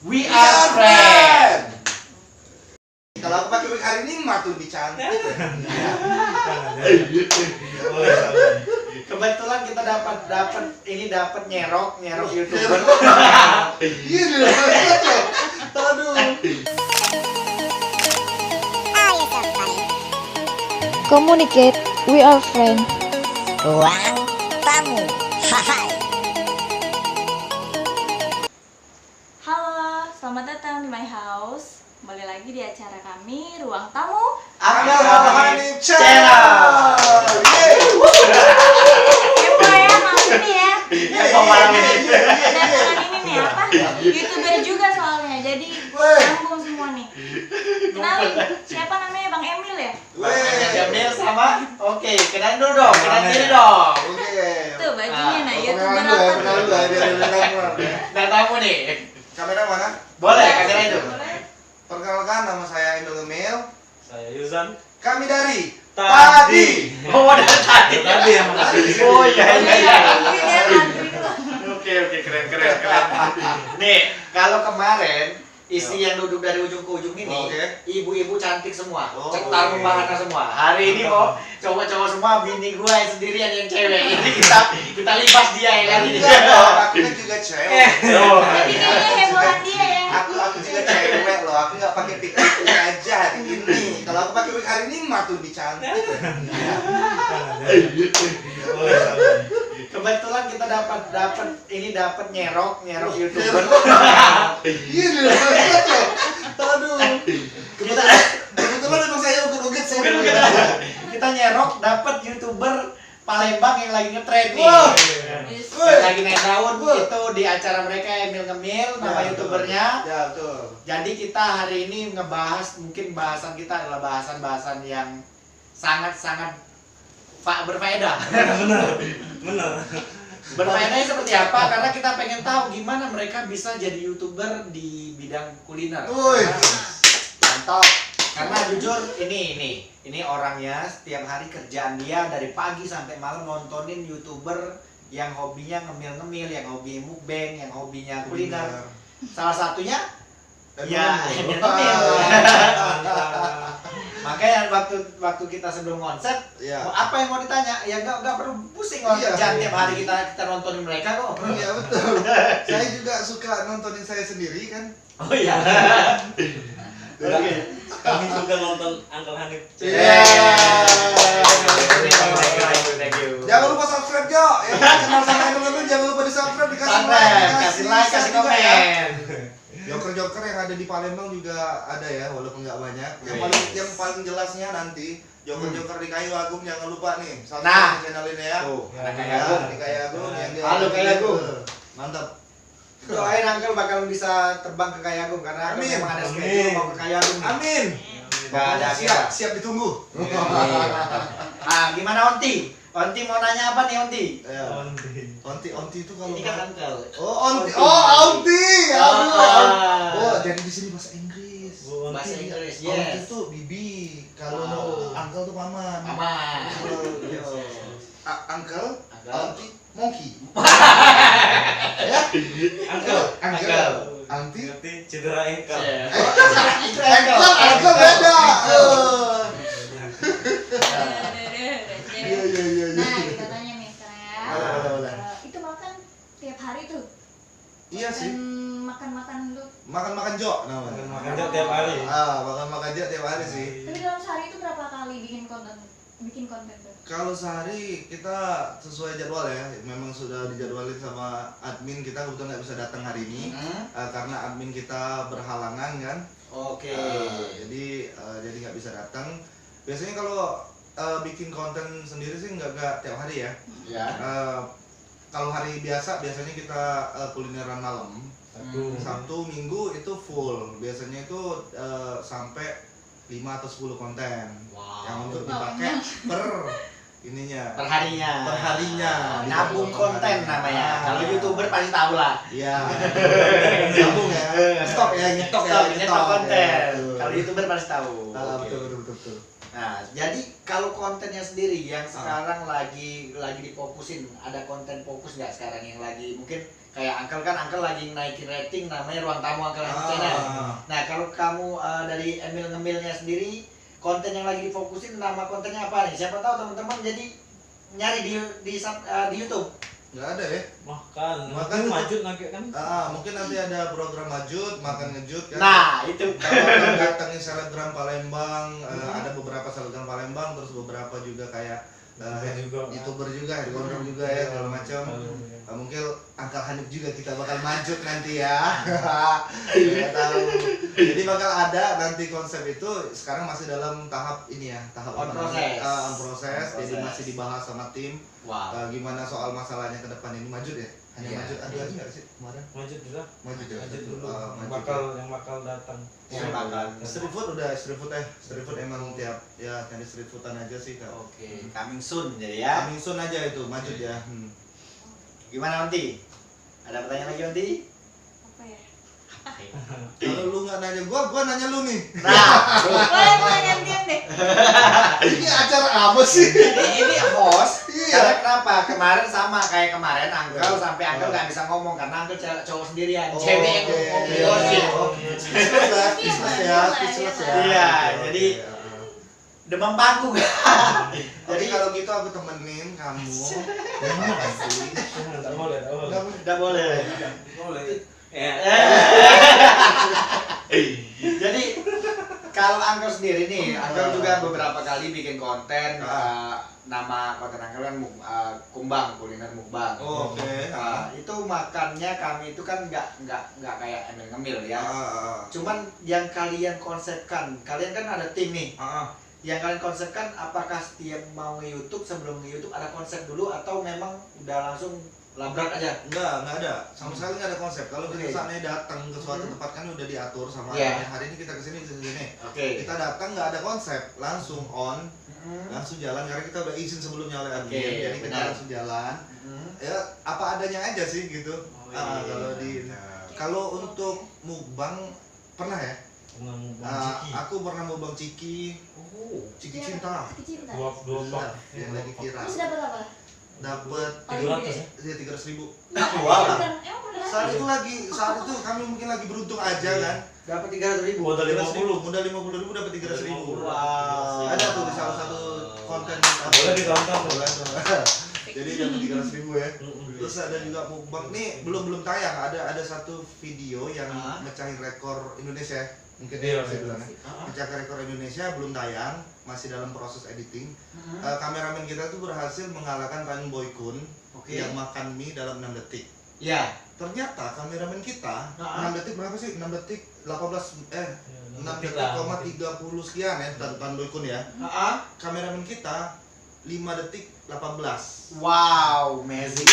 We are friend. Kalau aku pakai wig hari ini mah tuh lebih cantik. Kebetulan kita dapat nyerok YouTuber. Gini loh. Aduh. Communicate, we are friend. Ruang tamu. Hai. Halo, selamat datang di my house. Kembali lagi di acara kami, Ruang Tamu. Angga Rohani Channel. Kepo ya, malam ini ya. Kepo malam ini. Dan malam ini nih apa? YouTuber juga soalnya, jadi nyambung semua nih. Kenalin, siapa namanya? Bang Emil ya? Jamil sama. Oke, kenalin dulu dong. Kenalin diri dong. Oke. Tuh bajunya, nah YouTuber Kenalan apa? dulu ya, biar Nah, tamu nih. kamera mana? Boleh, kamera itu. Boleh. Perkenalkan, nama saya Emil Gemil. Saya Yuzan. Kami dari Tadi. Oh, udah tadi. Tadi yang makasih. Oh iya. Iya. Oke, keren. Nih, kalau kemarin isi yang duduk dari ujung ke ujung ini, Oke. ibu-ibu cantik semua, Oh, cetar oke. membahana semua. Hari ini mau cowok-cowok semua, bini gua yang sendirian yang cewek. Ini kita libas dia ya kan ini. Enggak dong, aku kan juga cewek. Jadi kayaknya hebohan dia ya. Aku juga cewek loh, aku nggak pakai pik aja hari ini. Kalau aku pakai wig hari ini mah tuh lebih cantik. Kebetulan kita dapat nyerok YouTuber. Gini loh. Aduh. Kebetulan emang saya uget-uget sih. Kita nyerok dapat YouTuber Palembang yang lagi ngetren nih. Wah. Yang lagi naik daun itu di acara mereka Emil Gemil, nama Ya, YouTubernya. Ya, betul. Jadi kita hari ini ngebahas, mungkin bahasan kita adalah bahasan-bahasan yang sangat-sangat berfaedah. Benar. Berfaedahnya seperti apa? Karena kita pengen tahu gimana mereka bisa jadi YouTuber di bidang kuliner. Woi. Mantap. Karena jujur ini orangnya setiap hari kerjaan dia dari pagi sampai malam nontonin YouTuber yang hobinya ngemil-ngemil, yang hobi mukbang, yang hobinya kuliner. Salah satunya ya Emil Gemil. Makanya waktu kita sebelum konsep, Iya. apa yang mau ditanya? Ya nggak perlu pusing kalau Iya. kerjaan tiap hari kita nontonin mereka kok. Iya, betul. Saya juga suka nontonin saya sendiri kan. Oh iya. Oke. Kami juga nonton Uncle Hanif. Iya. Thank you. Jangan lupa subscribe Jo. Ya, kenal sama teman-teman jangan lupa di subscribe, dikasih Kasih like, kasih juga ya. komen. Joker-joker yang ada di Palembang juga ada ya, walaupun nggak banyak. Wih. Yang paling jelasnya nanti joker-joker di Kayu Agung, jangan lupa nih. Nah. Subscribe channel ini ya. Tuh, ada Kayu Ya, Agung. di Kayu Agung yang di Halo, Kayu Agung. Mantap. Doain Uncle bakal bisa terbang ke Kayu Agung karena Uncle Amin. memang ada schedule mau ke Kayu Agung. Amin. Nggak ada Siap, siap ditunggu. Ah, gimana Onti? Onti mau nanya apa nih Onti? Ya. Onti itu kalau Ini kan Uncle. Oh, Onti. Oh, Onti. Aduh. Ah. Oh, jadi di sini bahasa Inggris. Bahasa Inggris, Onti yes. itu bibi, kalau Ah. uncle tuh paman. Aman. Uncle, Uncle. Onti, monkey. Ya, Uncle. Uncle, Onti. Ngerti cedera engkel. Itu Uncle beda. Iya. Nah, kita tanya nih sekarang ya. Boleh. Itu makan tiap hari tuh. Iya sih. Makan tuh. Makan Jo namanya. Makan Jo tiap hari. Makan Jo tiap hari sih. Tapi dalam sehari itu berapa kali bikin konten tuh? Kalau sehari kita sesuai jadwal ya, memang sudah dijadwalin sama admin kita, kebetulan nggak bisa datang hari ini karena admin kita berhalangan kan. Oke. Jadi nggak bisa datang. Biasanya kalau bikin konten sendiri sih nggak tiap hari ya. Ya. Kalau hari biasanya kita kulineran malam. Sabtu Minggu itu full. Biasanya itu sampai 5 atau 10 konten yang untuk dipakai per ininya. Perharinya. Di Nabung konten namanya. Kalau YouTuber pasti tahu lah. Iya. Nabung ya. Nyetok Nyetok konten. Betul. Kalau YouTuber pasti tahu. Ah, Oke. betul. Nah, jadi kalau kontennya sendiri yang sekarang lagi difokusin, ada konten fokus nggak sekarang yang lagi mungkin kayak Uncle lagi naikin rating namanya Ruang Tamu Uncle Channel. Nah, kalau kamu dari Emil Ngemilnya sendiri, konten yang lagi difokusin nama kontennya apa nih? Siapa tahu teman-teman jadi nyari di YouTube. Nggak ada ya? Makan Makan maju nanti kan. Mungkin nanti ada program Majut, makan ngejut kan. Nah, itu. Kalau datangin selebgram Palembang, ada beberapa selebgram Palembang, terus beberapa juga kayak YouTuber juga, headliner juga ya, segala macam. Mungkin Uncle Hanif juga kita bakal Majut nanti ya. Nggak tahu. Jadi bakal ada nanti konsep itu sekarang masih dalam tahap ini ya, tahap On proses. On proses. Jadi masih dibahas sama tim. Wow. Gimana soal masalahnya ke depan ini Majut ya? Hanya Iya. Majut, ada lagi nggak sih kemarin? Maju dulu. Majut ya? Maju dulu. Majut. Yang bakal datang. Yang bakal. Street food emang tiap ya cari street foodan aja sih kak. Oke, coming soon jadi ya. Coming soon aja itu Majut ya. Gimana nanti? Ada pertanyaan lagi nanti? Apa ya? Kalau lu nggak nanya gua nanya lu nih. Nah, Boleh gantian deh. Ini acara apa sih? ini host. Iya. Karena kenapa? Kemarin sama kayak kemarin Uncle sampai Uncle nggak bisa ngomong karena Uncle cowok sendirian, cewek yang ngomong gosip. Speechless ya. Iya, jadi demam panggung. Jadi kalau gitu aku temenin kamu. Terima kasih. Enggak boleh. Udah boleh. Boleh. Ya. Jadi kalau Uncle sendiri nih, Uncle juga beberapa kali bikin konten. Nama konten Uncle kan kumbang, kuliner mukbang. Oke. Itu makannya kami itu kan nggak kayak Emil Ngemil ya. Cuman yang kalian konsepkan, kalian kan ada tim nih. Yang kalian konsepkan apakah setiap mau nge-YouTube sebelum nge-YouTube ada konsep dulu atau memang udah langsung labrak aja? Enggak ada. Sama sekali nggak ada konsep. Kalau kita Oke. saatnya datang ke suatu tempat kan udah diatur sama Iya. hari ini kita kesini. Oke. Kita datang nggak ada konsep, langsung on, langsung jalan karena kita udah izin sebelumnya oleh admin. Oke, Jadi kita benar. langsung jalan. Ya apa adanya aja sih gitu. Kalau untuk mukbang pernah ya? Aku pernah mukbang ciki cinta. Cinta. Dua Yang lagi viral. Terus dapat apa? Dapat 300 ya. 300.000. Wow. Emang beneran? Saat itu kami mungkin lagi beruntung aja kan. Dapat 300.000. Modal 50. Modal 50.000 dapat 300.000. Wow. Ada tuh di salah satu konten. Boleh ditonton. Boleh tuh. Jadi dapat 300.000 ya. Terus ada juga mukbang nih belum tayang. Ada satu video yang mecahin rekor Indonesia. Mungkin Iya, bisa iya. bilang ya. Mecahin rekor Indonesia belum tayang, masih dalam proses editing. Kameramen kita tuh berhasil mengalahkan Ran Boy Kun yang makan mie dalam 6 detik. Ya. Ternyata kameramen kita 6 detik berapa sih? 6 detik 6 detik, 30 sekian ya, Tan Boy Kun ya. Kameramen kita 5 detik 18. Wow, amazing.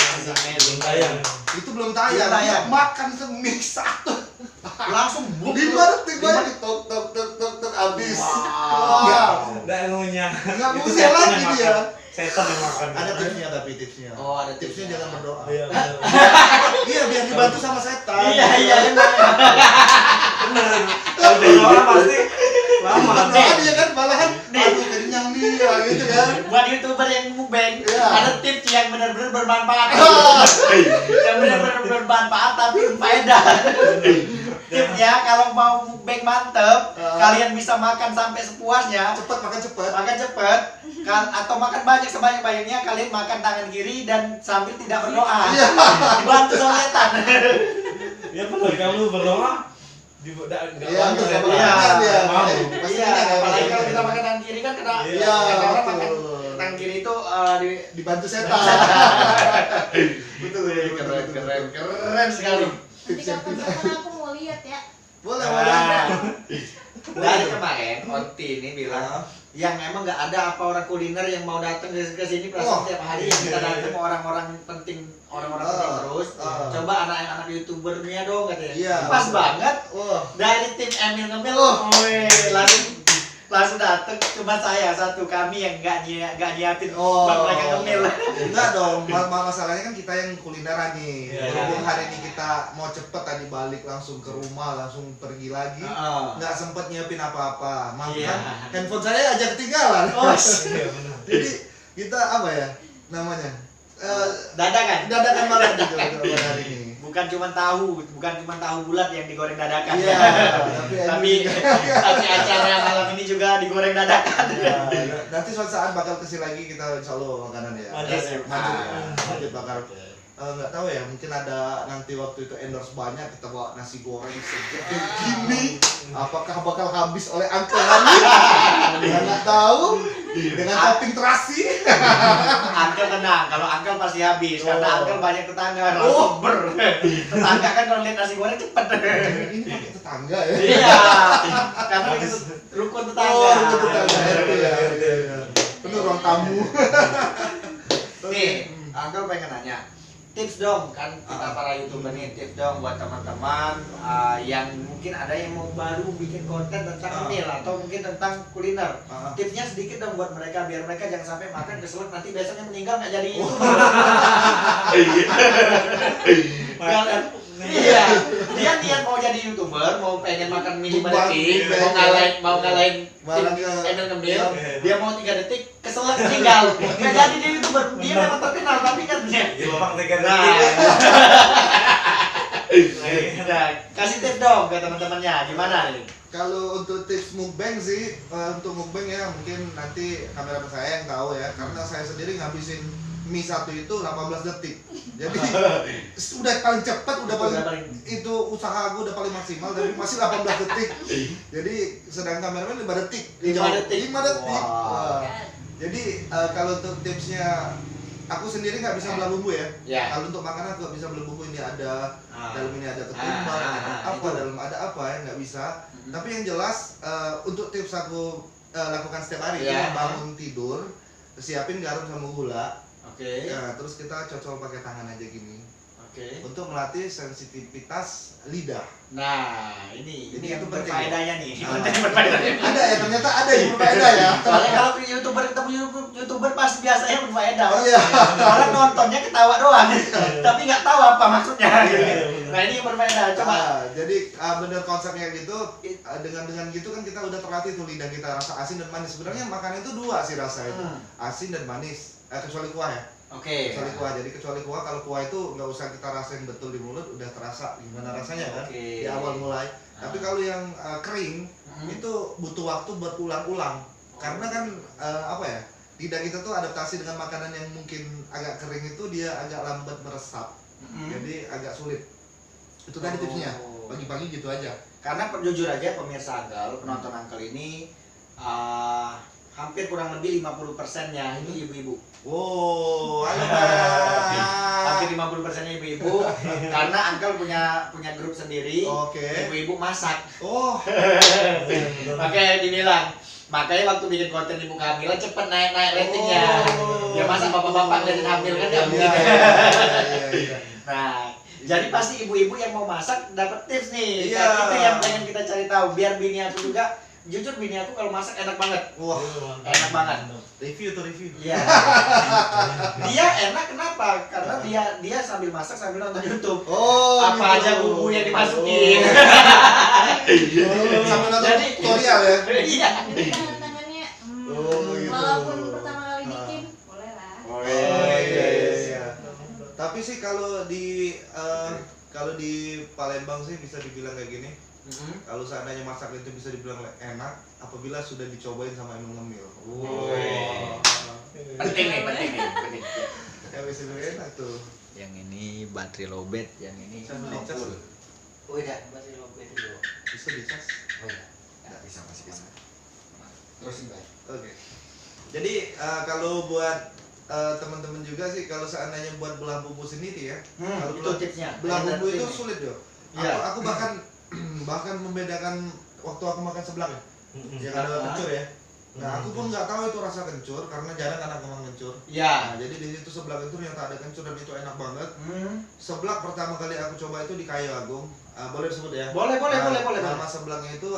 Tayang. Itu belum tayang. Belum tayang. Dia makan semik satu. Langsung buk. 5 detik banget tok habis. Wow. Enggak ngunyah. Enggak bisa lagi dia. Setan yang makan. Ada tipsnya tapi tipsnya. Oh, ada Tipsnya jangan berdoa. Iya, benar. Iya, biar dibantu sama setan. Iya. Benar. Kalau berdoa pasti lama. Berdoa dia kan malahan aduh kenyang dia gitu kan. Buat YouTuber yang mukbang, Iya. ada tips yang benar-benar bermanfaat. Yang benar-benar bermanfaat tapi berfaedah. Tipsnya kalau mau mukbang mantep, kalian bisa makan sampai sepuasnya. Makan cepet. Makan cepet atau makan banyak sebanyak-banyaknya, kalian makan tangan kiri dan sambil tidak berdoa. Iya. Dibantu sama setan. Ya benar kalau berdoa Iya, bantu bisa ya. makan dia. Mau. Pasti Iya, dia nggak apalagi bisa. kalau kita makan tangan kiri kan kena Iya, kata orang betul. makan tangan kiri itu Dibantu setan. Betul. keren sekali. Nanti kapan-kapan aku mau lihat ya. Boleh. Dari kemarin Onti ini bilang yang emang nggak ada apa orang kuliner yang mau datang ke sini perasaan tiap hari yang kita datang orang-orang penting terus coba anak-anak youtubernya dong katanya. Iya. Pas banget Wah. dari tim Emil Ngemil Oh. langsung langsung dateng, cuma saya satu, kami yang nggak nyiapin Oh, buat mereka ngemil. enggak dong, masalahnya kan kita yang kulineran nih. Iya. Berhubung hari ini kita mau cepet tadi balik langsung ke rumah, langsung pergi lagi. Nggak sempet nyiapin apa-apa. Makan, Iya. handphone saya aja ketinggalan. Iya benar. Jadi kita apa ya namanya? Dadakan. Dadakan banget gitu pada hari ini. Bukan cuma tahu bulat yang digoreng dadakan. Iya, tapi acara malam ini juga digoreng dadakan. Ya, nanti suatu saat bakal kesini lagi kita insya Allah makanan ya. Lanjut. Lanjut bakal. Nggak tahu ya, mungkin ada nanti waktu itu endorse banyak kita bawa nasi goreng segede gini. Apakah bakal habis oleh Uncle Hani? Ya nggak tahu. Dengan topping terasi. Uncle tenang, kalau Uncle pasti habis karena Uncle banyak tetangga. Oh. Tetangga kan kalau lihat nasi goreng cepet. Ini pakai tetangga ya. Iya, karena itu rukun tetangga. Oh, itu tetangga RT ya. Penuh ruang tamu. Nih, Uncle pengen nanya. Tips dong, kan kita para YouTuber nih, tips dong buat teman-teman yang mungkin ada yang mau baru bikin konten tentang meal atau mungkin tentang kuliner. Tipsnya sedikit dong buat mereka biar mereka jangan sampai makan keselak nanti besoknya meninggal nggak jadi YouTuber. Kan? Iya, dia niat mau jadi YouTuber, mau pengen makan mie 5 detik, mau ngalahin Emil Ngemil, dia mau 3 detik, keselak meninggal. Nggak jadi dia YouTuber, dia memang terkenal tapi kan dia. Jepang 3 Nah, detik. nah, kasih tips dong ke teman-temannya, gimana nih? Kalau untuk tips mukbang sih, untuk mukbang ya mungkin nanti kameramen saya yang tahu ya, karena saya sendiri ngabisin mie satu itu 18 detik. Jadi udah paling cepat, udah paling itu usaha gue udah paling maksimal, tapi masih 18 detik. Jadi sedang kameramen 5 detik. 5 detik. 5 detik. Wow. Wah. Jadi kalau untuk tipsnya, aku sendiri nggak bisa belah bumbu ya. Ya. Kalau untuk makanan aku nggak bisa belah bumbu, ini ada dalam ini ada ketumbar, ada apa, itu. dalam ada apa ya nggak bisa. Tapi yang jelas untuk tips aku lakukan setiap hari Ya. ya, bangun tidur, siapin garam sama gula. Oke. Ya, terus kita cocol pakai tangan aja gini. Oke. Untuk melatih sensitivitas lidah. Nah, ini Jadi yang itu penting. berfaedahnya nih. Ah. Konten berfaedahnya. Ada ya, ternyata ada yang berbeda ya. Soalnya kalau YouTuber ketemu YouTuber pasti biasanya berfaedah. Iya. Orang nontonnya ketawa doang, tapi nggak tahu apa maksudnya. Nah, ini yang berfaedah. Coba. Jadi bener konsepnya gitu, dengan gitu kan kita udah terlatih tuh lidah kita rasa asin dan manis. Sebenarnya makanan itu dua sih rasa itu, asin dan manis. Kecuali kuah ya. Oke. Kecuali kuah. Jadi kecuali kuah, kalau kuah itu nggak usah kita rasain betul di mulut, udah terasa gimana rasanya kan Oke. di awal mulai. Tapi kalau yang kering itu butuh waktu buat ulang-ulang. Karena kan apa ya? Lidah kita tuh adaptasi dengan makanan yang mungkin agak kering itu dia agak lambat meresap. Jadi agak sulit. Itu tadi tipsnya. Pagi-pagi gitu aja. Karena jujur aja pemirsa Uncle, penonton Uncle ini hampir kurang lebih 50%-nya itu ibu-ibu. Wow, halo Hampir 50%-nya ibu-ibu karena Uncle punya grup sendiri. Oke. Ibu-ibu masak. Oh, Makanya dibilang, makanya waktu bikin konten ibu kehamilan cepet naik ratingnya. Oh. Ya masa bapak-bapak ngeliatin hamil kan nggak mungkin. iya. Nah, jadi pasti ibu-ibu yang mau masak dapat tips nih. Iya. Nah, itu yang pengen kita cari tahu biar bini aku juga, jujur bini aku kalau masak enak banget. Wah, Enak banget. review. Iya. Dia enak kenapa? Karena dia sambil masak sambil nonton YouTube. Oh, Apa gitu. aja bumbu yang dimasukin. Sambil nonton Jadi- tutorial ya. Iya. Jadi tangan-tangannya, Oh, gitu. walaupun pertama kali bikin, boleh lah. Oh iya. Tapi sih kalau di Palembang sih bisa dibilang kayak gini. Kalau seandainya masak itu bisa dibilang enak apabila sudah dicobain sama Emil Ngemil. Penting nih. Ya bisa dibilang enak tuh. Yang ini baterai lowbat, yang ini Bisa beli cas. full. Oh iya, baterai lowbat dulu. Bisa dicas. Oh iya. Nggak bisa, masih bisa. Terusin, Bay. Oke. Jadi kalau buat teman-teman juga sih kalau seandainya buat belah bumbu sendiri ya. Kalau Itu tipsnya. belah Ada bumbu itu tipsnya. sulit yo. Iya. Aku bahkan membedakan waktu aku makan seblak ya. Yang ada kencur ya. Nah, aku pun nggak tahu itu rasa kencur karena jarang kan aku makan kencur. Iya. Nah, jadi di situ seblak itu ternyata ada kencur dan itu enak banget. Seblak pertama kali aku coba itu di Kayu Agung. Boleh disebut ya? Boleh. Nama seblaknya itu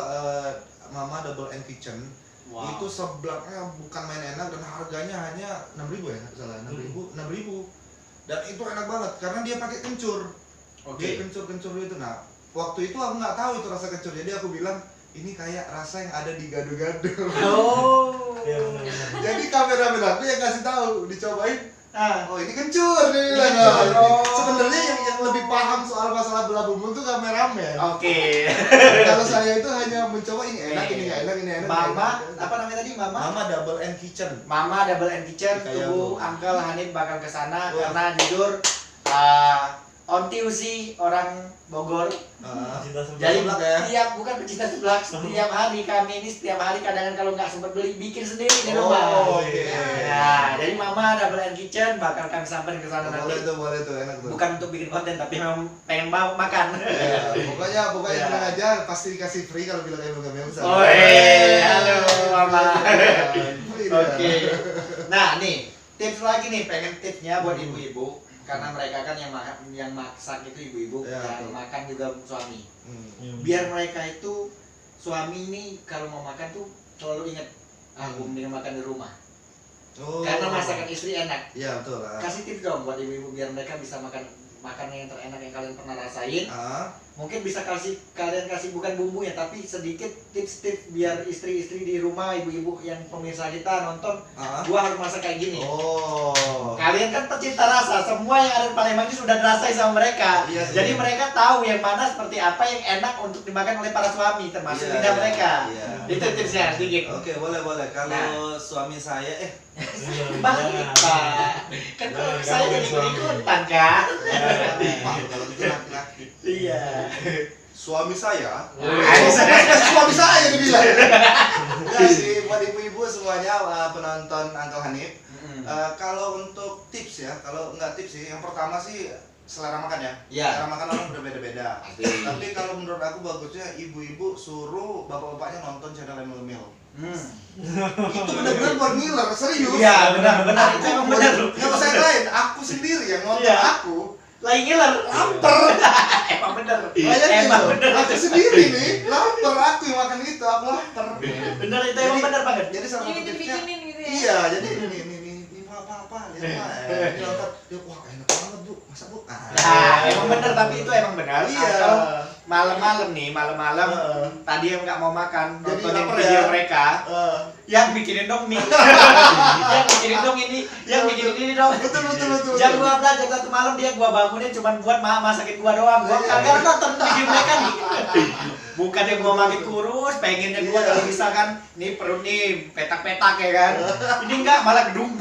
Mama Double N Kitchen. Wow. Itu seblaknya bukan main enak dan harganya hanya 6.000 ya, nggak salah 6.000. Dan itu enak banget karena dia pakai kencur. Dia kencur-kencur itu. Nah, waktu itu aku nggak tahu itu rasa kencur. Jadi aku bilang ini kayak rasa yang ada di gado-gado. Oh. Iya benar-benar. Jadi kameramen aku yang kasih tahu, dicobain. Ah. Oh ini kencur dia bilang. Kencur. Oh. Sebenarnya yang lebih paham soal masalah bola bumbu itu kameramen. Oke. Kalau saya itu hanya mencoba ini enak, ini nggak enak, ini enak. Mama, ini enak. apa namanya tadi Mama? Mama Double N Kitchen. Mama Double N Kitchen, Kayak tunggu aku. Uncle Hanif bakal ke sana Wah. karena jujur Onti Usi orang Bogor. Cinta sebelah. Jadi seblak ya? tiap bukan pecinta seblak, setiap hari kami ini setiap hari kadang kalau nggak sempat beli bikin sendiri di rumah. Oh, oke. Ya, jadi Mama Double N Kitchen bakal kami samperin ke sana nanti. Boleh tuh, enak tuh. Bukan untuk bikin konten tapi memang pengen mau makan. Ya, pokoknya Ya. bilang aja pasti dikasih free kalau bilang emang bisa. Oh, halo Mama. Oke. Nah, nih tips lagi nih, pengen tipsnya buat ibu-ibu karena mereka kan yang masak itu ibu-ibu, Ya, yang betul. makan juga suami. Hmm. Biar mereka itu suami ini kalau mau makan tuh selalu ingat aku mending makan di rumah. Oh. Karena masakan istri enak. Iya betul lah. Kasih tips dong buat ibu-ibu biar mereka bisa makan makanan yang terenak yang kalian pernah rasain. Mungkin bisa kalian kasih bukan bumbunya tapi sedikit tips-tips biar istri-istri di rumah, ibu-ibu yang pemirsa kita nonton, gua harus masak kayak gini. Oh. Kalian kan pecinta rasa, semua yang ada di Palembang itu sudah dirasai sama mereka. Iya sih. Jadi mereka tahu yang mana seperti apa yang enak untuk dimakan oleh para suami, termasuk Iya, lidah iya, mereka. iya. Itu tipsnya sedikit. Oke, boleh. Kalau suami saya Balik Pak. Kan kalau saya jadi ikut-ikutan kan. malu kalau itu laki-laki. Iya. Suami saya. Ah, Suami saya dibilang. Enggak sih, buat ibu-ibu semuanya penonton Uncle Hanif. Kalau untuk tips ya, kalau nggak tips sih, yang pertama sih selera makan ya. Iya. Selera makan orang berbeda-beda. Pasti. Tapi kalau menurut aku bagusnya ibu-ibu suruh bapak-bapaknya nonton channel Emil Mil. Itu benar-benar buat ngiler, serius. Iya, benar-benar itu emang benar. Nggak usah yang lain, aku sendiri yang nonton Iya. aku. Lagi ngiler, lapar. Emang bener. Bayangin Emang loh, bener. aku sendiri nih, lapar aku yang makan itu, aku lapar. Bener itu emang bener banget. Jadi salah Ini satu tipsnya, dibikinin gitu ya. iya, jadi ini apa, lihat Pak, ini nonton, dia wah enak banget Bu, masa Bu? Nah, emang bener tapi itu emang benar. Iya. Kalau malam-malam nih, malam-malam tadi yang nggak mau makan, Jadi nontonin lapar video ya? mereka, yang bikinin dong mie, yang bikinin dong ini, yang bikinin ini dong. Betul. Jam 12 jam 1 malam dia gua bangunin cuma buat masakin gua doang. Gua kagak nonton video mereka nih. Bukannya gua makin kurus, pengennya gua Iya. kalau misalkan nih perut nih petak-petak ya kan. Ini enggak, malah gedung.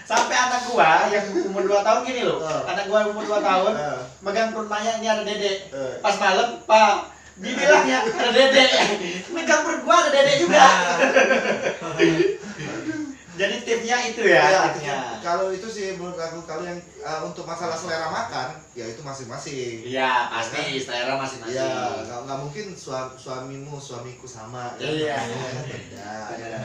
Sampai anak gua yang umur 2 tahun gini loh. Anak gua umur 2 tahun megang perut Maya, ini ada dedek. Pas malam, Pak, dibilangnya ada dedek. Megang perut gua ada dedek juga. Jadi tipsnya itu ya, Ya, tipsnya. kalau itu sih menurut aku, kalau yang untuk masalah selera makan, ya itu masing-masing. Iya, pasti selera masing-masing. Iya, nggak mungkin suamiku sama. Iya. Beda.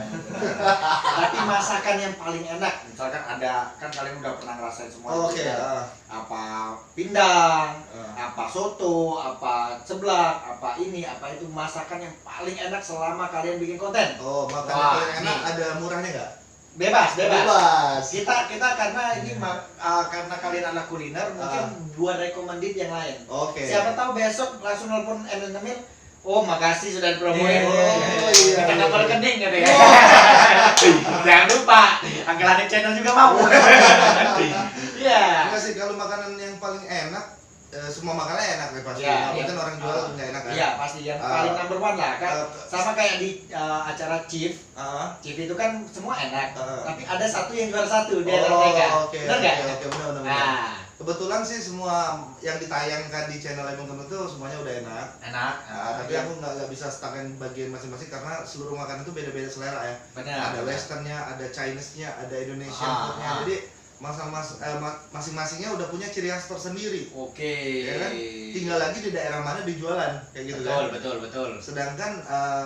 Tapi masakan yang paling enak, misalkan ada, kan kalian udah pernah ngerasain semua. Oke. itu ya. Apa pindang, apa soto, apa seblak, apa ini, apa itu masakan yang paling enak selama kalian bikin konten. Oh, makanan Wah, paling enak nih. ada murahnya nggak? Bebas. Bebas. Kita karena ini karena kalian anak kuliner, mungkin buat recommended yang lain. Oke. Siapa tahu besok langsung nelpon Emil Ngemil. Oh, makasih sudah dipromoin. Oh, iya. Kita nomor rekening gitu ya. Jangan lupa, Uncle Hanif channel juga mau. Iya. Enggak sih, kalau makanan yang paling enak, semua makanan enak ya pasti. Iya, Tapi iya. kan orang jual nggak enak kan? Iya, pasti yang paling number one lah kan. Sama kayak di acara Chief. Ah. Chief itu kan semua enak. Ah. Tapi ada satu yang juara satu di antara mereka. Oke. Benar nggak? Oke, benar. Nah, Kebetulan sih semua yang ditayangkan di channel Emang Temen itu semuanya udah enak. enak. Tapi aku nggak bisa setakan bagian masing-masing karena seluruh makanan itu beda-beda selera ya. Benar. Ada Westernnya, ada Chinese-nya, ada Indonesian Ah, food-nya. ah. Jadi masing-masingnya udah punya ciri khas tersendiri. Oke. Ya kan? Tinggal lagi di daerah mana dijualan kayak gitu kan. Betul. Sedangkan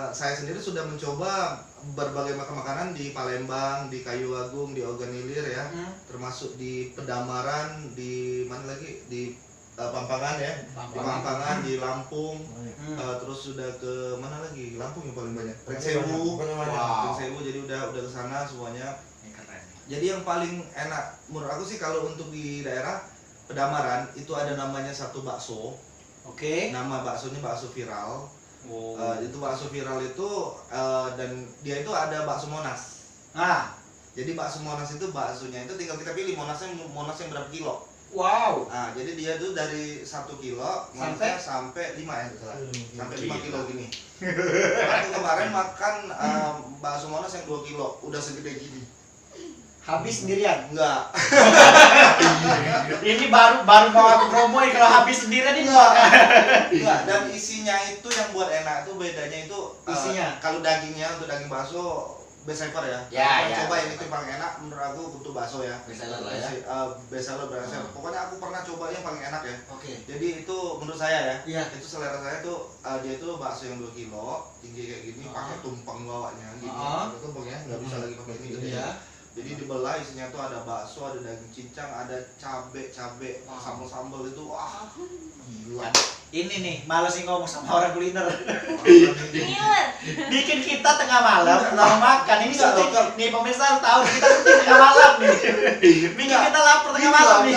saya sendiri sudah mencoba berbagai macam makanan di Palembang, di Kayu Agung, di Ogan Ilir ya, termasuk di Pedamaran, di mana lagi, di Pampangan ya, di Pampangan, di Lampung, Hmm. terus sudah ke mana lagi? Lampung yang paling banyak. Pringsewu, Wow. Pringsewu, jadi udah ke sana semuanya. Ini keren. Jadi yang paling enak menurut aku sih kalau untuk di daerah Pedamaran itu ada namanya satu bakso. Oke. Nama baksonya bakso viral. Oh. Itu bakso viral itu dan dia itu ada bakso Monas. Nah, Jadi bakso Monas itu baksonya itu tinggal kita pilih Monas yang berapa kilo. wow. Nah, jadi dia tuh dari 1 kilo sampai 5 ya, salah. Sampai 5 kilo gini. Aku kemarin makan bakso Monas yang 2 kilo, udah segede gini. Habis sendirian. Enggak. Ini baru mau aku promoin kalau habis sendirian ini. Enggak, dan isinya itu yang buat enak tuh bedanya itu Isinya? kalau dagingnya untuk daging bakso best seller ya. Ya, ya. Coba yang itu paling enak menurut aku untuk bakso ya. Best seller lah ya. Best seller berhasil. Pokoknya aku pernah coba yang paling enak ya. Oke. Jadi itu menurut saya ya. Iya. Itu selera saya tuh dia itu bakso yang 2 kilo, tinggi kayak gini, pakai tumpeng bawahnya gini. Pakai tumpeng ya, nggak bisa lagi pakai ini gitu ya. Iya. Jadi dibelah isinya tuh ada bakso, ada daging cincang, ada cabe, sambal-sambal itu wah gila. Ini nih, males sih ngomong sama orang kuliner. Ngiler. Bikin kita tengah malam mau makan. Ini Enggak, syuting. enggak. Nih pemirsa harus tahu kita syuting tengah malam nih. Bikin kita lapar tengah malam nih.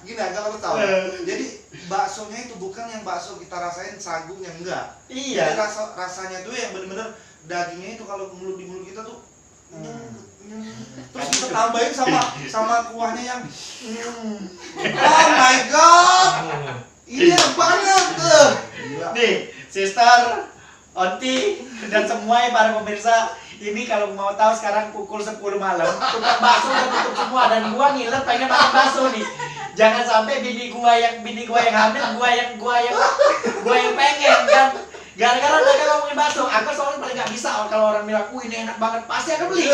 Gini ya, kalau lo tahu. Jadi baksonya itu bukan yang bakso kita rasain sagungnya enggak. Jadi Iya. rasanya tuh yang bener-bener dagingnya itu kalau di mulut kita tuh terus kita tambahin sama kuahnya yang oh my god, ini enak banget tuh. Gila. Nih, sister, onti, dan semua para pemirsa, ini kalau mau tahu sekarang pukul 10 malam, tukang bakso udah tutup semua dan gua ngiler pengen makan bakso nih. Jangan sampai bini gua yang hamil, gua yang pengen kan. Gara-gara mereka ngomongin bakso, aku soalnya paling gak bisa kalau orang bilang, ini enak banget, pasti akan beli.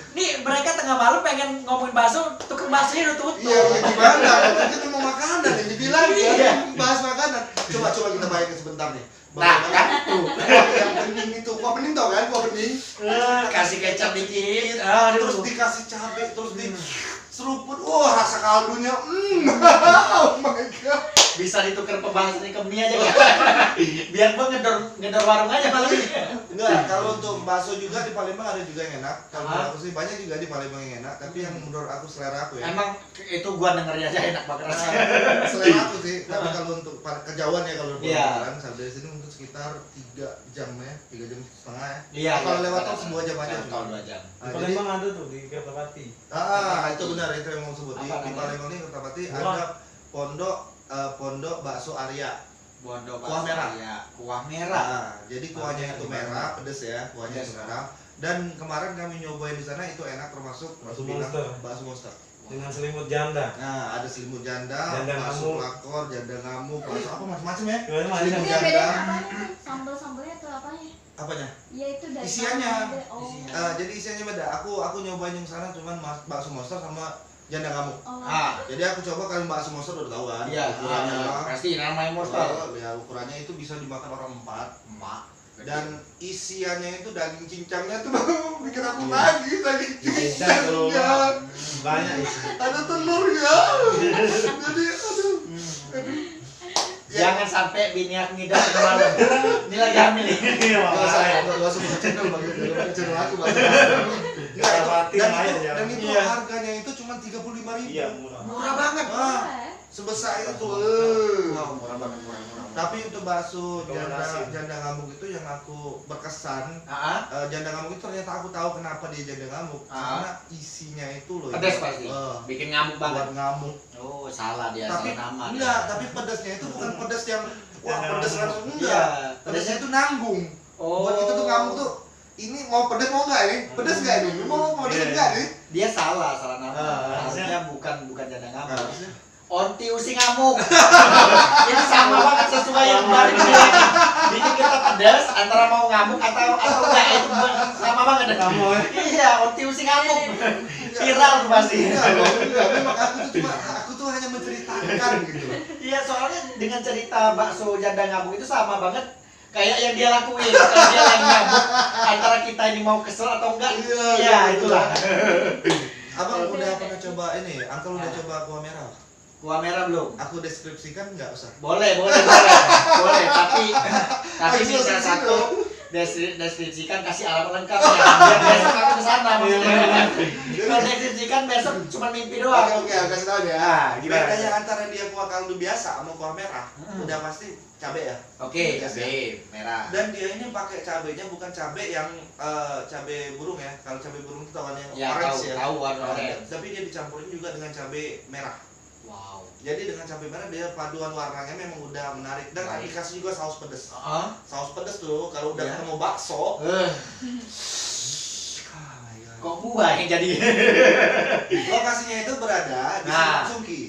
Nih mereka tengah malam pengen ngomongin bakso, tukang baksonya udah tutup. Iya, gimana? Kita mau makanan yang dibilang Iya. ya, bahas makanan. Coba kita bayangin sebentar nih. Nah, kan tuh. Yang bening itu, kuah bening tau kan? Kuah bening. Kasih kecap dikit. Terus Aduh. dikasih cabai, terus di seruput. Wah, rasa kaldunya. Oh my god. Bisa ditukar pembahasannya ke mie aja kan? Biar gua ngedor warung aja malam ini. Enggak, kalau untuk bakso juga di Palembang ada juga yang enak. Kalau Ah. menurut aku sih banyak juga di Palembang yang enak, tapi yang menurut aku selera aku ya. Emang itu gua dengernya aja enak banget rasanya. Selera aku sih, tapi kalau untuk kejauhan ya kalau Iya. jalan sampai dari sini mungkin sekitar 3 jam ya, 3 jam setengah ya. Iya. Kalau iya. lewat tol 2 jam aja Tol cuma. 2 jam. Nah, Di jadi, Palembang ada tuh di Kertapati. itu benar itu yang mau sebut. Di Apa namanya? Palembang ini Kertapati Wah. ada pondok bakso Arya. Bondo Kuah merah. Ya, kuah merah. Nah, jadi kuahnya Makanya itu gimana? merah, pedes ya, kuahnya Pedes, itu merah. Dan kemarin kami nyobain di sana itu enak termasuk Bakso bilang monster. bakso monster. Dengan selimut janda. Nah, ada selimut janda, Janda bakso ngamuk. pelakor, janda ngamuk, bakso apa macam-macam ya. Gimana Selimut Ini janda. bedanya apanya? Sambel-sambelnya atau apanya? Apanya? Ya itu dari Isiannya. mana? Oh. Jadi isiannya beda. Aku nyobain yang sana cuman bakso monster sama janda ngamuk. Oh. Jadi aku coba kalian bakso monster udah tahu kan? Iya, Ukurannya pasti namanya monster. Ya ukurannya itu bisa dimakan orang 4. Emak. Dan isiannya itu daging cincangnya tuh bikin aku Iya. lagi daging Cincang kalau cincangnya. banyak isi. Ada telurnya. Jadi aduh. Jangan sampai bini aku ngidam ke malam. Ini lagi hamil nih. Gak usah ya, gak usah buka channel bagi channel aku banget. Kertapati lumayan ya. Dan itu Iya. harganya itu cuma 35.000. Iya, murah. Murah banget. Ah, sebesar itu. Murah banget, murah. Tapi untuk bakso Rekomendasi. janda ngamuk itu yang aku berkesan. Janda ngamuk itu ternyata aku tahu kenapa dia janda ngamuk. Karena isinya itu loh. Pedas pasti. Bikin ngamuk banget. Buat ngamuk. Oh, salah dia, Tapi salah nama. enggak, tapi pedasnya itu bukan pedas yang wah Janda pedas ngamuk. langsung Iya, enggak. Pedasnya itu nanggung. Oh. Buat itu tuh ngamuk tuh. Ini mau pedas mau enggak ini? Pedas enggak ini? Mau pedas Iya. enggak nih? Dia salah nama. Ah, Harusnya bukan janda ngamuk. Harusnya. Onti usi ngamuk. Ini sama banget sesuai yang kemarin bikin kita pedas antara mau ngamuk atau enggak itu sama banget. Iya, onti usi ngamuk. Viral tuh pasti. Enggak, memang aku tuh hanya menceritakan gitu loh. Iya, soalnya dengan cerita bakso janda ngamuk itu sama banget kayak yang dia lakuin. Kalau dia lagi ngamuk antara kita ini mau kesel atau enggak. Iya, Iya, itulah. Abang udah pernah coba ini? Uncle udah coba kuah merah? Kuah merah belum? Aku deskripsikan nggak usah. Boleh. Tapi minta satu deskripsikan, kasih alamat lengkap ya. Biar besok aku kesana maksudnya. Kalau deskripsikan besok cuma mimpi doang. Oke, aku kasih tahu ya. Gimana? Bedanya antara dia kuah kaldu biasa sama kuah merah, udah pasti cabai ya. Oke, cabai merah. Dan dia ini pakai cabainya bukan cabai yang cabai burung ya. Kalau cabai burung itu tahu yang Ya, orange ya. tahu warna Nah, orange. tapi dia dicampurin juga dengan cabai merah. Wow. Jadi dengan cabai merah dia paduan warnanya memang udah menarik dan Baik. dikasih juga saus pedas. Heeh. Saus pedas tuh kalau udah Ya. ketemu bakso, Kok gua yang jadi lokasinya itu berada di Nah. Simpang Sungki.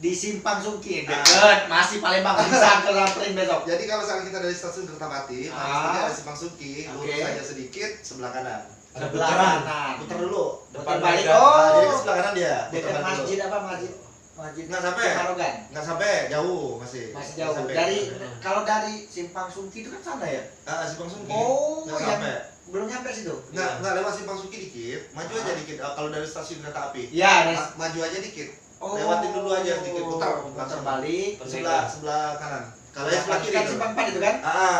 di Simpang Sungki deket, masih Palembang bisa ke Lamprin besok. Jadi kalau misalnya kita dari stasiun Kertapati, pastinya ada Simpang Sungki, lurus Oke. saja sedikit sebelah kanan. Ada Sebelah putaran. kanan. Putar dulu. Depan balik. Mega. Nah, jadi ke Oh. sebelah kanan dia. Dekat putar balik masjid dulu. apa masjid Nggak sampai. Marogan. Nggak sampai, jauh masih. Masih Nggak jauh. sampai. Dari kalau dari Simpang Sungki itu kan sana ya? Simpang Sungki. Oh, nggak yang sampai. belum nyampe situ. Nggak lewat Simpang Sungki dikit, maju aja dikit. Kalau dari stasiun kereta api, Ya, maju aja dikit. oh, Lewatin dulu aja sedikit, putar putar balik. sebelah kanan. Kalau yang sebelah kiri kan itu. Simpang 4 itu kan?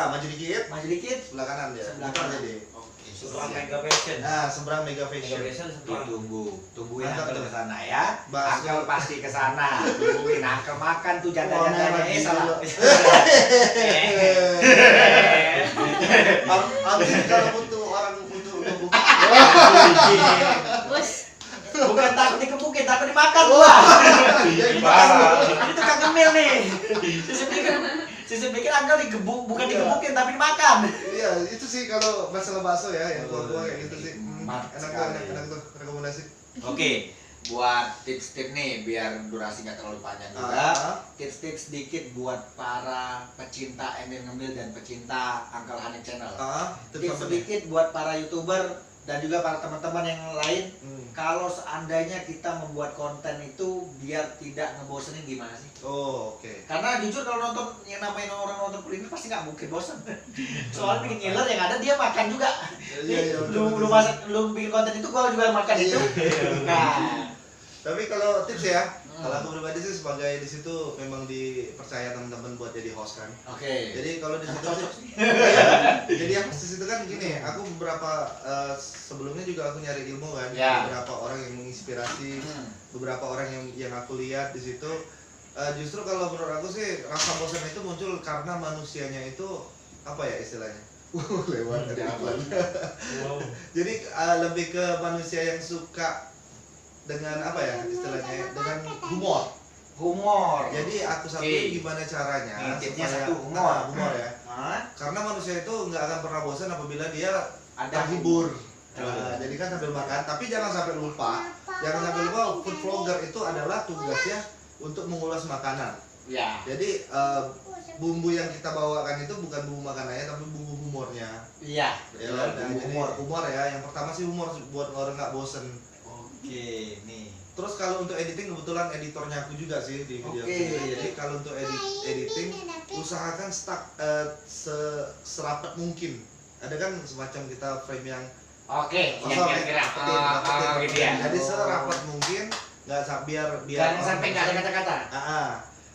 Maju dikit, Maju dikit. sebelah kanan dia. Sebelah Putar kanan. aja deh. Oke. Sebelah Mega Fashion. Seberang Mega Mega Fashion. Fashion sebelah. Tungguin Mantap Uncle tuh. ke sana ya. Bakso. Uncle pasti ke sana. Tungguin Uncle makan tuh Wah, janda-jandanya. merah Salah. Abis kalau butuh orang untuk ngebuk. Bus. Bukan takut dikebukin, takut dimakan gua. Itu Kang Emil nih. Sisi pikir Uncle digebuk, bukan Iya. digebukin tapi dimakan. Iya, itu sih kalau masalah bakso ya, yang tua-tua kayak gitu sih. Mantap Enak sekali. tuh, enak tuh, rekomendasi. Oke, buat tips-tips nih biar durasi nggak terlalu panjang juga. Tips-tips sedikit buat para pecinta Emil Ngemil dan pecinta Uncle Hanik Channel. Tips Tips apa nih? sedikit buat para YouTuber dan juga para teman-teman yang lain. Kalau seandainya kita membuat konten itu biar tidak ngebosenin gimana sih? Oh, oke. Karena jujur kalau nonton yang namanya orang nonton kuliner pasti nggak mungkin bosan. Soalnya bikin ngiler yang ada dia makan juga. Iya, Lu masak, lu bikin konten itu gua juga makan itu. Nah, Tapi kalau tips ya, Hmm. kalau aku pribadi sih sebagai di situ memang dipercaya teman-teman buat jadi host kan. oke. Jadi kalau di situ Cocok sih, jadi aku di situ kan gini, aku beberapa sebelumnya juga aku nyari ilmu kan, Ya. beberapa orang yang menginspirasi, Hmm. beberapa orang yang aku lihat di situ. Justru kalau menurut aku sih rasa bosan itu muncul karena manusianya itu apa ya istilahnya? Lewat dari iklan. Wow. Jadi lebih ke manusia yang suka dengan apa ya istilahnya? Dengan humor. Humor. Jadi aku satuin Oke. gimana caranya Nih, tipsnya supaya satu, humor. humor ya. Hah? Karena manusia itu nggak akan pernah bosan apabila dia Ada terhibur. Betul. Jadi kan sambil makan, tapi jangan sampai lupa. Jangan sampai lupa food vlogger itu adalah tugasnya untuk mengulas makanan. Ya. Jadi bumbu yang kita bawakan itu bukan bumbu makanannya tapi bumbu humornya. Iya. Ya, betul, kan? Nah, jadi humor. humor ya. Yang pertama sih humor buat orang nggak bosen. Oke, nih. Terus kalau untuk editing kebetulan editornya aku juga sih di video Oke. ini. Jadi kalau untuk editing usahakan serapat mungkin. Ada kan semacam kita frame yang Oke, yang kosong kira-kira rapetin. gitu ya. Jadi serapat mungkin nggak biar Jangan sampai nggak ada kata-kata.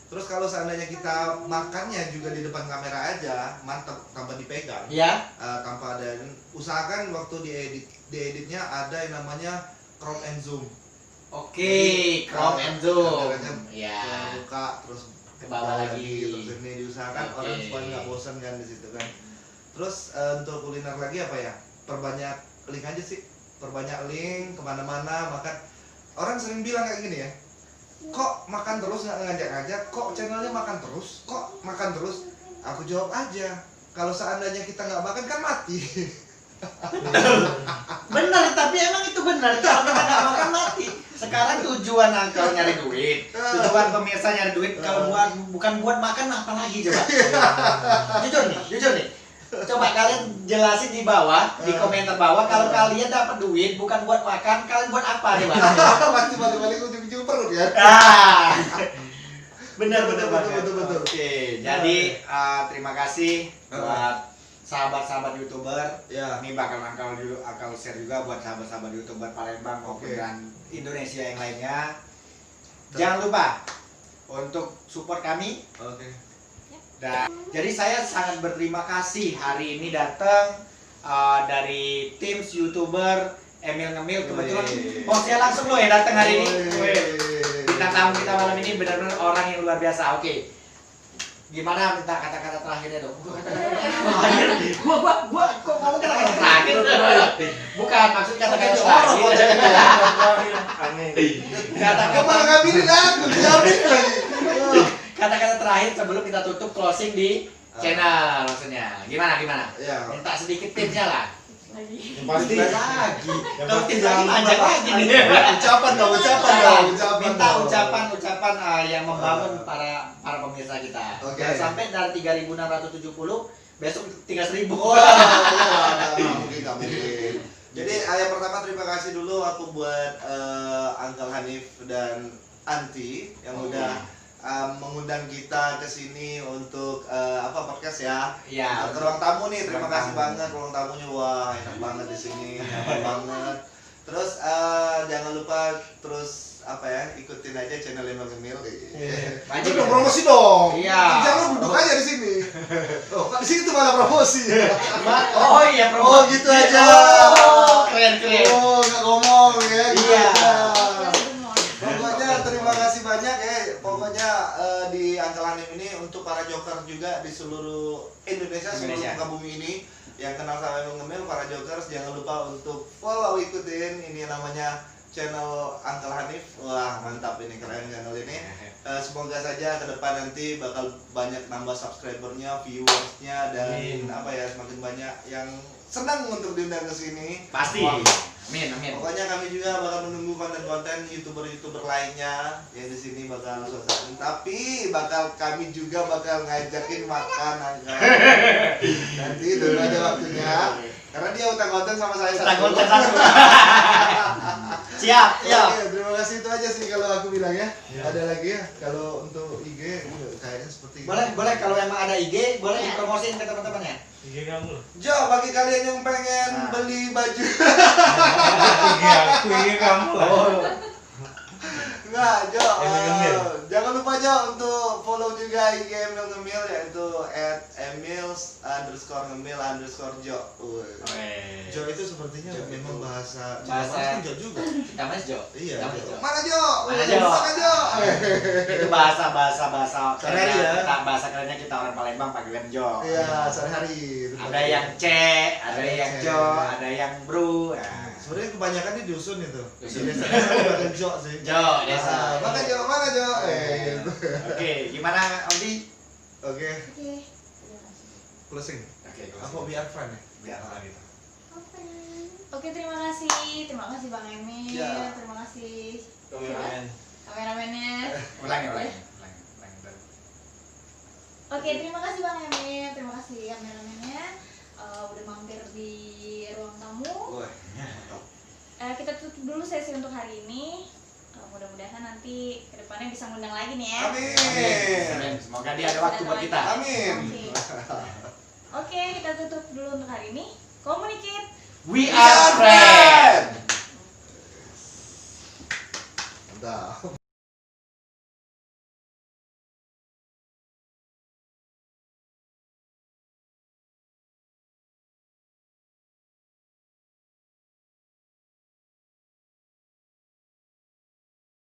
Terus kalau seandainya kita makannya juga di depan kamera aja, mantap tanpa dipegang, Iya. tanpa ada. Usahakan waktu dieditnya ada yang namanya crop and zoom. Oke, Jadi, crop and zoom. kameranya Iya. Buka terus Ke bawah lagi. terus ini diusahakan Oke. orang supaya nggak bosan kan di situ kan. Terus untuk kuliner lagi apa ya? Perbanyak link aja sih, perbanyak link kemana-mana makan. Orang sering bilang kayak gini ya, kok makan terus nggak ngajak-ngajak, kok channelnya makan terus, kok makan terus. Aku jawab aja, kalau seandainya kita nggak makan kan mati. Benar, tapi emang itu benar. Kalau kita nggak makan mati. Sekarang tujuan Uncle nyari duit, tujuan pemirsa nyari duit. Kalau bukan buat makan, apa lagi coba? Jujur nih. Coba kalian jelasin di bawah, di komentar bawah. Kalau kalian dapat duit bukan buat makan, kalian buat apa coba? Pasti balik-balik ujung-ujung perut ya. Benar Betul. Oke, jadi terima kasih buat sahabat-sahabat YouTuber. Ya. Ini bakal akal share juga buat sahabat-sahabat YouTuber Palembang maupun Oke. dan Indonesia yang lainnya. Jangan lupa untuk support kami. Oke. Dan jadi saya sangat berterima kasih hari ini datang dari tim YouTuber Emil Ngemil. Kebetulan bosnya langsung lo ya datang hari ini. Bintang tamu kita malam ini benar-benar orang yang luar biasa. Oke. Gimana minta kata-kata terakhirnya dong? Gua kok ngomong kata-kata terakhir? Bukan, maksud kata-kata terakhir. Kata-kata terakhir sebelum kita tutup closing di channel maksudnya. Gimana? Iya. Minta sedikit tipsnya lah. Yang pasti lagi. Yang Kalau pasti tips lagi jangan panjang lupa. lagi nih. Ucapan dong. Minta ucapan yang membangun para pemirsa kita. Oke. Jangan sampai dari 3.670 besok tinggal 1.000. Nggak mungkin. Jadi yang pertama terima kasih dulu aku buat Uncle Hanif dan Anti yang udah mengundang kita ke sini untuk podcast ya. Iya. Ke ruang tamu nih, terima Ruang kasih tamu. banget ruang tamunya, wah enak banget di sini, nyaman banget. Terus jangan lupa terus ikutin aja channel Emil Ngemil. Wajib Dong ya? promosi dong. Iya. Jangan duduk aja di sini. Oh, di sini tuh malah promosi. Oh iya, Oh, gitu aja. Oh, keren. Oh, nggak ngomong ya. gitu Iya. aja. Pokoknya terima kasih banyak ya. Pokoknya di Uncle Hanif ini untuk para joker juga di seluruh Indonesia, seluruh muka bumi ini yang kenal sama Emil Ngemil, para jokers jangan lupa untuk follow, ikutin ini namanya channel Uncle Hanif. Wah, mantap ini, keren channel ini. Semoga saja ke depan nanti bakal banyak nambah subscribernya, viewersnya dan semakin banyak yang senang untuk diundang ke sini. Pasti. Wah. Amin. Pokoknya kami juga bakal menunggu konten-konten YouTuber lainnya yang di sini bakal suasana. Tapi kami juga bakal ngajakin makan nanti tunggu aja waktunya. Karena dia utang konten sama saya satu. Siap. Oke, terima kasih, itu aja sih kalau aku bilang ya. Ada lagi ya kalau untuk IG kayaknya seperti Boleh kalau emang ada IG, boleh dipromosiin ke teman-temannya. IG kamu lah. Jo, bagi kalian yang pengen beli baju IG kamu lah. Enggak, Jo. Emil Ngemil. Jangan lupa Jo untuk follow juga IG Emil Ngemil yaitu @emils_ngemil_jo. Jo itu sepertinya memang bahasa Jo juga. Kita Mas Jo. Iya. Kita Mas Jo. Mana Jo? Mana Jo? Mana Jo? Itu bahasa Sehari-hari ya. kita bahasa kerennya kita orang Palembang panggilan Jo. Iya, sehari-hari. Ada yang C, ada yang Jo, ada yang Bro. Nah, Sebenarnya kebanyakan di dusun itu. Dusun. Biasanya bukan Jo sih. Jo, desa. Mana Jo? Mana Jo? Gitu. Oke, gimana Odi? Oke, Oke. closing. Oke, Apa biar friend ya? biar apa gitu. Oke, terima kasih Bang Emil, Ya. terima kasih Kameramen. kameramennya. Ulangi. Oke, terima kasih Bang Emil, terima kasih kameramennya udah mampir di ruang tamu. Wah. Kita tutup dulu sesi untuk hari ini. Mudah-mudahan nanti kedepannya bisa ngundang lagi nih ya. Amin. Semoga dia ada waktu buat kita. Amin. Oke, kita tutup dulu untuk hari ini. Communicate. We are friends.